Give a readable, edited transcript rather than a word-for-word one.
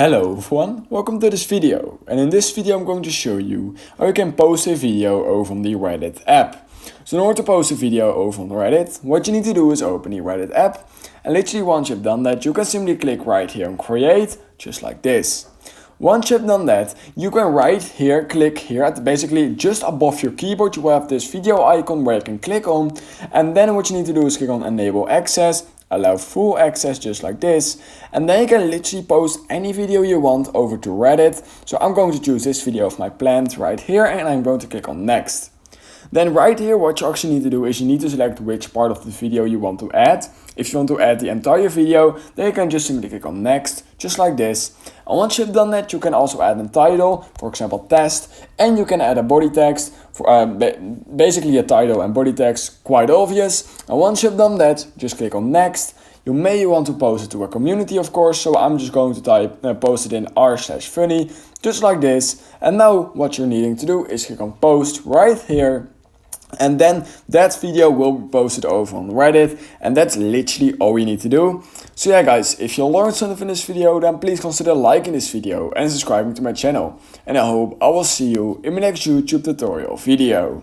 Hello everyone, welcome to this video, and in this video I'm going to show you how you can post a video over on the Reddit app. So in order to post a video over on Reddit, what you need to do is open the Reddit app, and literally once you've done that, you can simply click right here on create, just like this. Once you've done that, you can right here, click here at basically just above your keyboard, you will have this video icon where you can click on, and then what you need to do is click on enable access, allow full access just like this, and then you can literally post any video you want over to Reddit. So I'm going to choose this video of my plant right here, and I'm going to click on next. Then right here, what you actually need to do is you need to select which part of the video you want to add. If you want to add the entire video, then you can just simply click on next, just like this. And once you've done that, you can also add a title, for example test, and you can add a body text, for basically a title and body text, quite obvious. And once you've done that, just click on next. You may want to post it to a community, of course, so I'm just going to type post it in r/funny, just like this. And now what you're needing to do is click on post right here. And then that video will be posted over on Reddit, and that's literally all you need to do. So yeah guys, if you learned something from this video, then please consider liking this video and subscribing to my channel. And I hope I will see you in my next YouTube tutorial video.